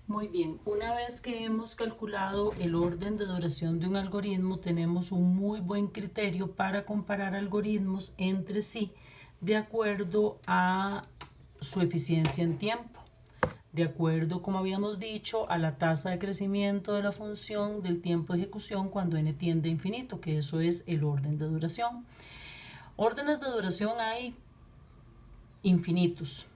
Muy bien, una vez que hemos calculado el orden de duración de un algoritmo, tenemos un muy buen criterio para comparar algoritmos entre sí de acuerdo a su eficiencia en tiempo, de acuerdo, como habíamos dicho, a la tasa de crecimiento de la función del tiempo de ejecución cuando n tiende a infinito, que eso es el orden de duración. Órdenes de duración hay infinitos.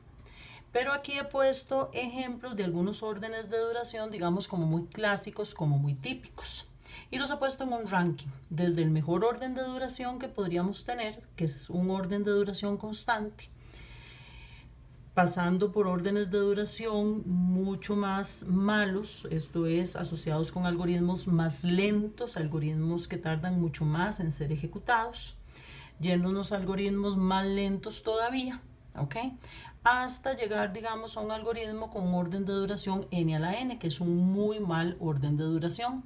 Pero aquí he puesto ejemplos de algunos órdenes de duración, digamos como muy clásicos, como muy típicos. Y los he puesto en un ranking, desde el mejor orden de duración que podríamos tener, que es un orden de duración constante, pasando por órdenes de duración mucho más malos, esto es, asociados con algoritmos más lentos, algoritmos que tardan mucho más en ser ejecutados, yéndonos a algoritmos más lentos todavía, ¿ok? Hasta llegar, digamos, a un algoritmo con un orden de duración n a la n, que es un muy mal orden de duración.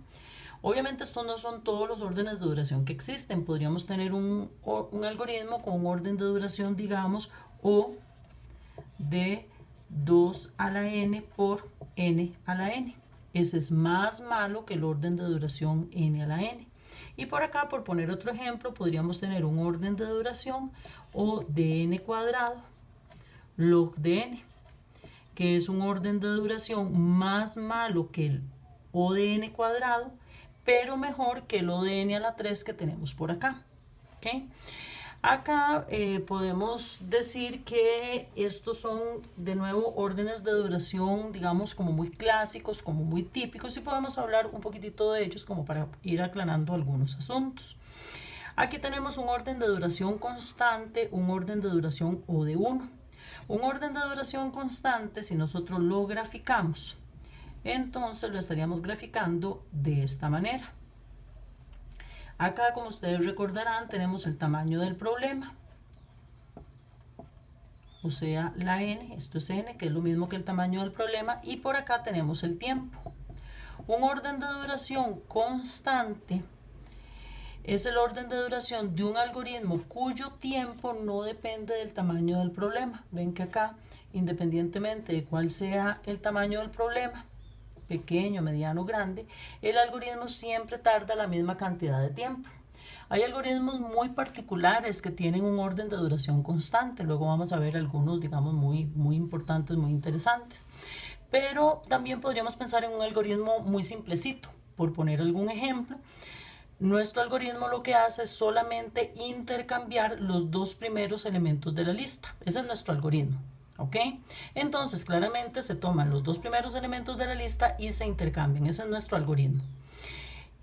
Obviamente estos no son todos los órdenes de duración que existen. Podríamos tener un algoritmo con un orden de duración, digamos, O de 2 a la n por n a la n. Ese es más malo que el orden de duración n a la n. Y por acá, por poner otro ejemplo, podríamos tener un orden de duración O de n cuadrado log de n, que es un orden de duración más malo que el O de n cuadrado, pero mejor que el O de n a la 3 que tenemos por acá. ¿Okay? Acá podemos decir que estos son de nuevo órdenes de duración, digamos, como muy clásicos, como muy típicos, y podemos hablar un poquitito de ellos como para ir aclarando algunos asuntos. Aquí tenemos un orden de duración constante, un orden de duración O de 1. Un orden de duración constante, si nosotros lo graficamos, entonces lo estaríamos graficando de esta manera. Acá, como ustedes recordarán, tenemos el tamaño del problema, o sea, la n, esto es n, que es lo mismo que el tamaño del problema, y por acá tenemos el tiempo. Un orden de duración constante es el orden de duración de un algoritmo cuyo tiempo no depende del tamaño del problema. Ven que acá, independientemente de cuál sea el tamaño del problema, pequeño, mediano, grande, el algoritmo siempre tarda la misma cantidad de tiempo. Hay algoritmos muy particulares que tienen un orden de duración constante. Luego vamos a ver algunos, digamos, muy importantes, muy interesantes. Pero también podríamos pensar en un algoritmo muy simplecito. Por poner algún ejemplo, nuestro algoritmo lo que hace es solamente intercambiar los dos primeros elementos de la lista. Ese es nuestro algoritmo. ¿Ok? Entonces, claramente se toman los dos primeros elementos de la lista y se intercambian. Ese es nuestro algoritmo.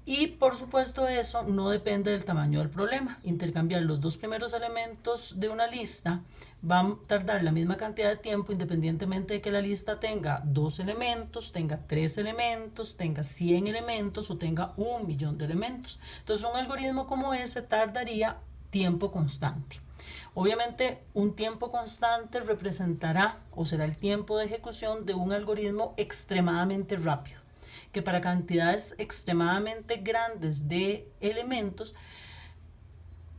Y por supuesto eso no depende del tamaño del problema. Intercambiar los dos primeros elementos de una lista va a tardar la misma cantidad de tiempo independientemente de que la lista tenga 2 elementos, tenga 3 elementos, tenga 100 elementos o tenga 1.000.000 de elementos. Entonces un algoritmo como ese tardaría tiempo constante. Obviamente un tiempo constante representará o será el tiempo de ejecución de un algoritmo extremadamente rápido, que para cantidades extremadamente grandes de elementos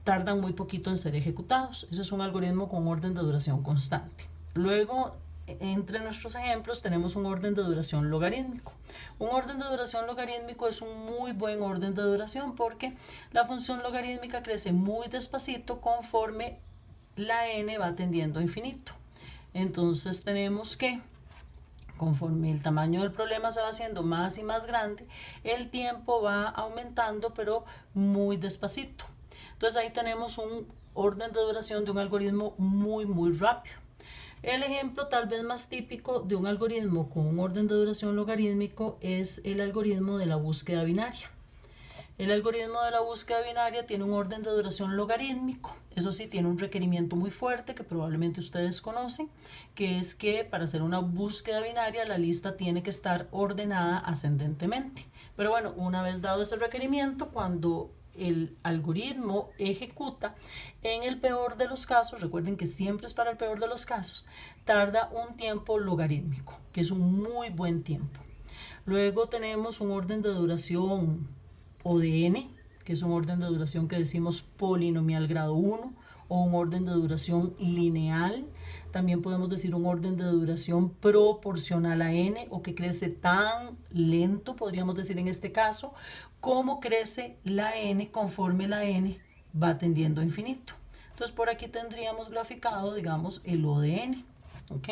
tardan muy poquito en ser ejecutados. Ese es un algoritmo con orden de duración constante. Luego, entre nuestros ejemplos tenemos un orden de duración logarítmico. Un orden de duración logarítmico es un muy buen orden de duración porque la función logarítmica crece muy despacito conforme la n va tendiendo a infinito. Entonces tenemos que conforme el tamaño del problema se va haciendo más y más grande, el tiempo va aumentando, pero muy despacito. Entonces ahí tenemos un orden de duración de un algoritmo muy rápido. El ejemplo tal vez más típico de un algoritmo con un orden de duración logarítmico es el algoritmo de la búsqueda binaria. El algoritmo de la búsqueda binaria tiene un orden de duración logarítmico. Eso sí, tiene un requerimiento muy fuerte que probablemente ustedes conocen, que es que para hacer una búsqueda binaria la lista tiene que estar ordenada ascendentemente. Pero bueno, una vez dado ese requerimiento, cuando el algoritmo ejecuta, en el peor de los casos, recuerden que siempre es para el peor de los casos, tarda un tiempo logarítmico, que es un muy buen tiempo. Luego tenemos un orden de duración O de n, que es un orden de duración que decimos polinomial grado 1 o un orden de duración lineal. También podemos decir un orden de duración proporcional a n, o que crece tan lento, podríamos decir en este caso, como crece la n conforme la n va tendiendo a infinito. Entonces por aquí tendríamos graficado, digamos, el O de n. ¿Ok?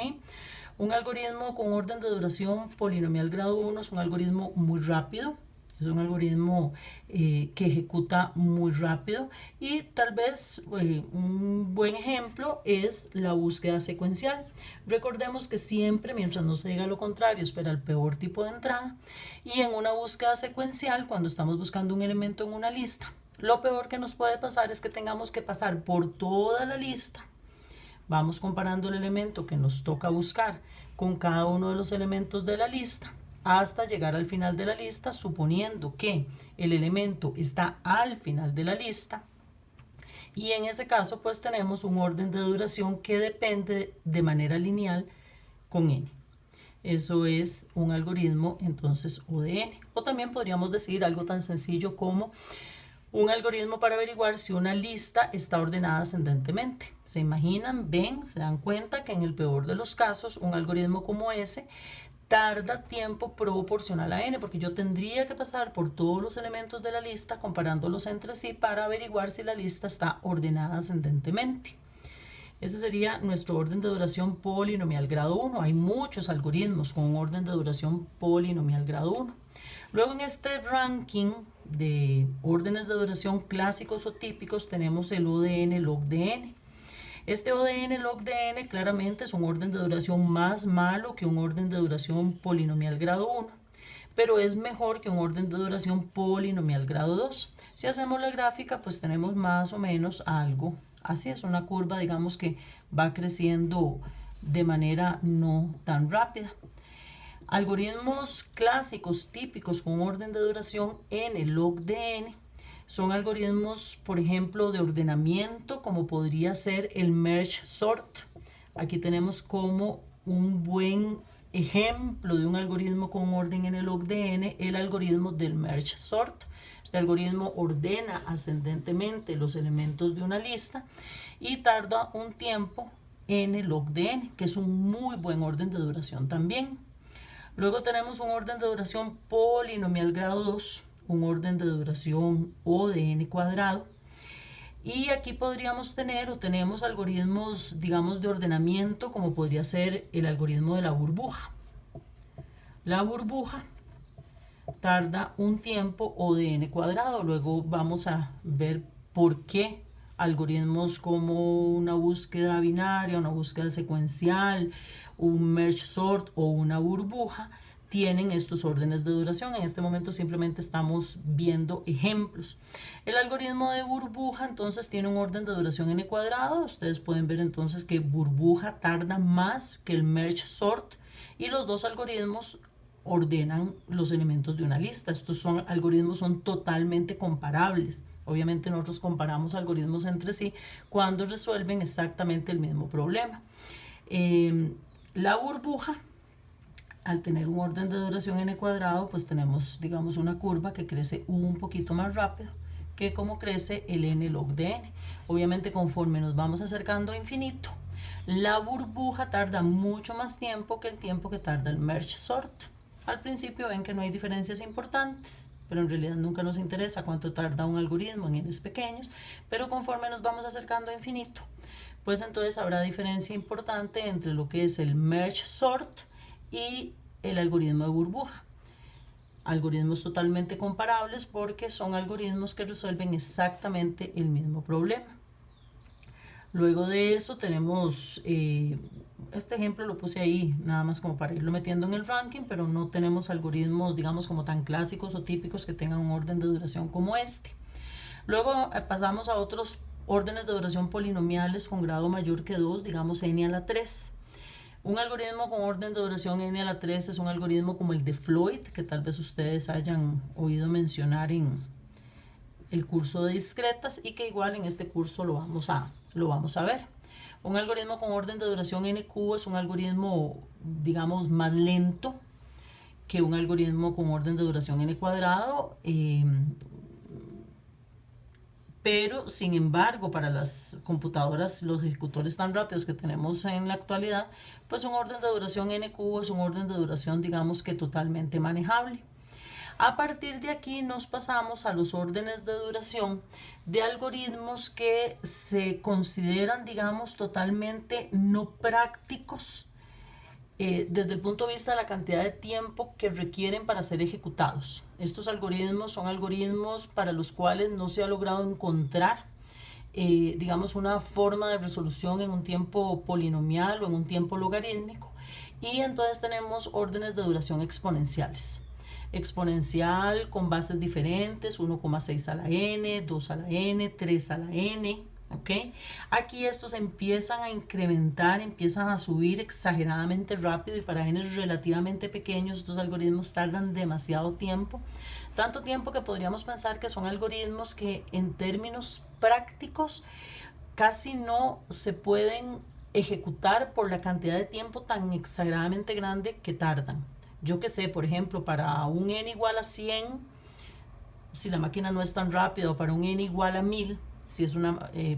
Un algoritmo con orden de duración polinomial grado 1 es un algoritmo muy rápido. Es un algoritmo que ejecuta muy rápido, y tal vez un buen ejemplo es la búsqueda secuencial. Recordemos que siempre, mientras no se diga lo contrario, espera el peor tipo de entrada, y en una búsqueda secuencial, cuando estamos buscando un elemento en una lista, lo peor que nos puede pasar es que tengamos que pasar por toda la lista. Vamos comparando el elemento que nos toca buscar con cada uno de los elementos de la lista, hasta llegar al final de la lista, suponiendo que el elemento está al final de la lista, y en ese caso pues tenemos un orden de duración que depende de manera lineal con n. Eso es un algoritmo entonces O de n. O también podríamos decir algo tan sencillo como un algoritmo para averiguar si una lista está ordenada ascendentemente. ¿Se imaginan? ¿Ven? ¿Se dan cuenta que en el peor de los casos un algoritmo como ese tarda tiempo proporcional a n? Porque yo tendría que pasar por todos los elementos de la lista comparándolos entre sí para averiguar si la lista está ordenada ascendentemente. Ese sería nuestro orden de duración polinomial grado 1. Hay muchos algoritmos con un orden de duración polinomial grado 1. Luego en este ranking de órdenes de duración clásicos o típicos tenemos el O de n log de n. Este O de n log de n claramente es un orden de duración más malo que un orden de duración polinomial grado 1, pero es mejor que un orden de duración polinomial grado 2. Si hacemos la gráfica, pues tenemos más o menos algo así. Es una curva, digamos, que va creciendo de manera no tan rápida. Algoritmos clásicos típicos con orden de duración n log de n son algoritmos, por ejemplo, de ordenamiento, como podría ser el merge sort. Aquí tenemos como un buen ejemplo de un algoritmo con orden n log de n, el algoritmo del merge sort. Este algoritmo ordena ascendentemente los elementos de una lista y tarda un tiempo n log de n, que es un muy buen orden de duración también. Luego tenemos un orden de duración polinomial grado 2, un orden de duración O de n cuadrado. Y aquí podríamos tener o tenemos algoritmos, digamos, de ordenamiento, como podría ser el algoritmo de la burbuja. La burbuja tarda un tiempo O de n cuadrado. Luego vamos a ver por qué algoritmos como una búsqueda binaria, una búsqueda secuencial, un merge sort o una burbuja tienen estos órdenes de duración. En este momento simplemente estamos viendo ejemplos. El algoritmo de burbuja entonces tiene un orden de duración n cuadrado. Ustedes pueden ver entonces que burbuja tarda más que el merge sort, y los dos algoritmos ordenan los elementos de una lista. Estos algoritmos son totalmente comparables. Obviamente nosotros comparamos algoritmos entre sí cuando resuelven exactamente el mismo problema. La burbuja, al tener un orden de duración n cuadrado, pues tenemos, digamos, una curva que crece un poquito más rápido que como crece el n log de n. Obviamente conforme nos vamos acercando a infinito, la burbuja tarda mucho más tiempo que el tiempo que tarda el merge sort. Al principio ven que no hay diferencias importantes, pero en realidad nunca nos interesa cuánto tarda un algoritmo en n's pequeños, pero conforme nos vamos acercando a infinito, pues entonces habrá diferencia importante entre lo que es el merge sort y el algoritmo de burbuja. Algoritmos totalmente comparables porque son algoritmos que resuelven exactamente el mismo problema. Luego de eso tenemos, este ejemplo lo puse ahí nada más como para irlo metiendo en el ranking, pero no tenemos algoritmos, digamos, como tan clásicos o típicos que tengan un orden de duración como este. Luego pasamos a otros órdenes de duración polinomiales con grado mayor que 2, digamos n a la 3. Un algoritmo con orden de duración n a la 3 es un algoritmo como el de Floyd, que tal vez ustedes hayan oído mencionar en el curso de discretas, y que igual en este curso lo vamos a ver. Un algoritmo con orden de duración n cubo es un algoritmo, digamos, más lento que un algoritmo con orden de duración n cuadrado. pero sin embargo para las computadoras, los ejecutores tan rápidos que tenemos en la actualidad, pues un orden de duración n cubo es un orden de duración, digamos que totalmente manejable. A partir de aquí nos pasamos a los órdenes de duración de algoritmos que se consideran, digamos, totalmente no prácticos desde el punto de vista de la cantidad de tiempo que requieren para ser ejecutados. Estos algoritmos son algoritmos para los cuales no se ha logrado encontrar, digamos, una forma de resolución en un tiempo polinomial o en un tiempo logarítmico, y entonces tenemos órdenes de duración exponenciales. Exponencial con bases diferentes, 1,6 a la n, 2 a la n, 3 a la n. ¿Okay? Aquí estos empiezan a incrementar, empiezan a subir exageradamente rápido, y para n relativamente pequeños estos algoritmos tardan demasiado tiempo, tanto tiempo que podríamos pensar que son algoritmos que en términos prácticos casi no se pueden ejecutar por la cantidad de tiempo tan exageradamente grande que tardan. Yo que sé, por ejemplo, para un n igual a 100, si la máquina no es tan rápida, o para un n igual a 1000, si es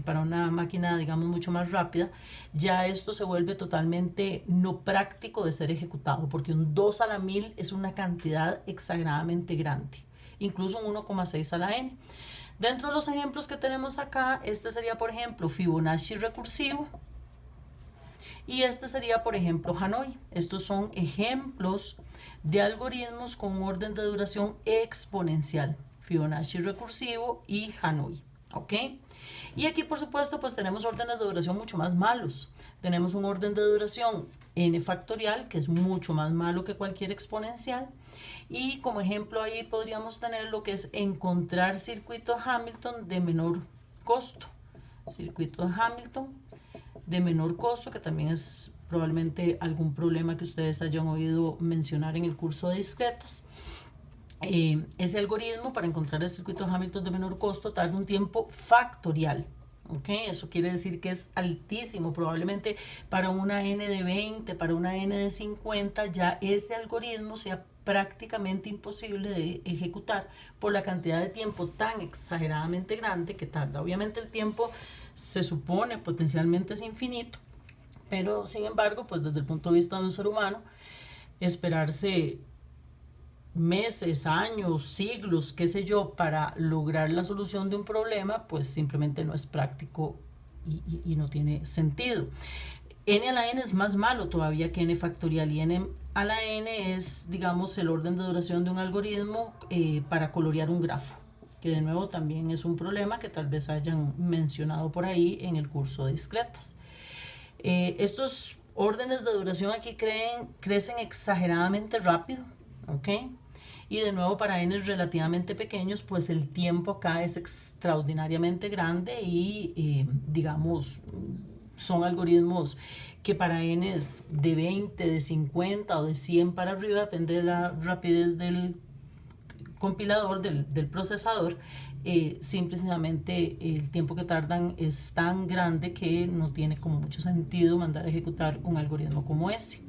para una máquina, digamos, mucho más rápida, ya esto se vuelve totalmente no práctico de ser ejecutado, porque un 2 a la 1000 es una cantidad exageradamente grande, incluso un 1,6 a la n. Dentro de los ejemplos que tenemos acá, este sería, por ejemplo, Fibonacci recursivo, y este sería, por ejemplo, Hanoi. Estos son ejemplos de algoritmos con un orden de duración exponencial, Fibonacci recursivo y Hanoi. ¿Ok? Y aquí, por supuesto, pues tenemos órdenes de duración mucho más malos. Tenemos un orden de duración n factorial, que es mucho más malo que cualquier exponencial. Y como ejemplo ahí podríamos tener lo que es encontrar circuitos Hamilton de menor costo. Circuitos Hamilton de menor costo, que también es probablemente algún problema que ustedes hayan oído mencionar en el curso de discretas. Ese algoritmo para encontrar el circuito Hamilton de menor costo tarda un tiempo factorial. ¿Okay? Eso quiere decir que es altísimo. Probablemente para una n de 20, para una n de 50, ya ese algoritmo sea prácticamente imposible de ejecutar por la cantidad de tiempo tan exageradamente grande que tarda. Obviamente el tiempo se supone potencialmente es infinito, pero sin embargo, pues desde el punto de vista de un ser humano, esperarse meses, años, siglos, qué sé yo, para lograr la solución de un problema, pues simplemente no es práctico y no tiene sentido. N a la n es más malo todavía que n factorial, y n a la n es, digamos, el orden de duración de un algoritmo para colorear un grafo, que de nuevo también es un problema que tal vez hayan mencionado por ahí en el curso de discretas. Estos órdenes de duración aquí crecen exageradamente rápido, ¿ok? Y de nuevo para n relativamente pequeños, pues el tiempo acá es extraordinariamente grande, y digamos, son algoritmos que para n de 20, de 50 o de 100 para arriba, depende de la rapidez del compilador, del procesador, simplemente el tiempo que tardan es tan grande que no tiene como mucho sentido mandar a ejecutar un algoritmo como ese.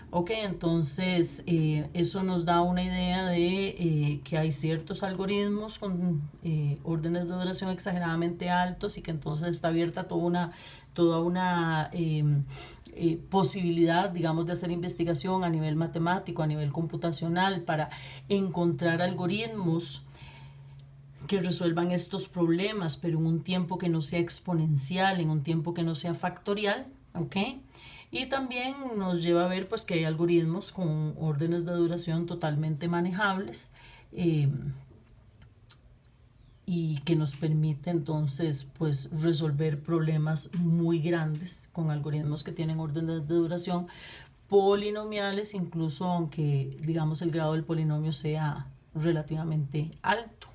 Ok, entonces eso nos da una idea de que hay ciertos algoritmos con órdenes de duración exageradamente altos, y que entonces está abierta toda una posibilidad, digamos, de hacer investigación a nivel matemático, a nivel computacional, para encontrar algoritmos que resuelvan estos problemas, pero en un tiempo que no sea exponencial, en un tiempo que no sea factorial, ¿ok? Y también nos lleva a ver pues que hay algoritmos con órdenes de duración totalmente manejables, y que nos permite entonces pues resolver problemas muy grandes con algoritmos que tienen órdenes de duración polinomiales, incluso aunque digamos el grado del polinomio sea relativamente alto.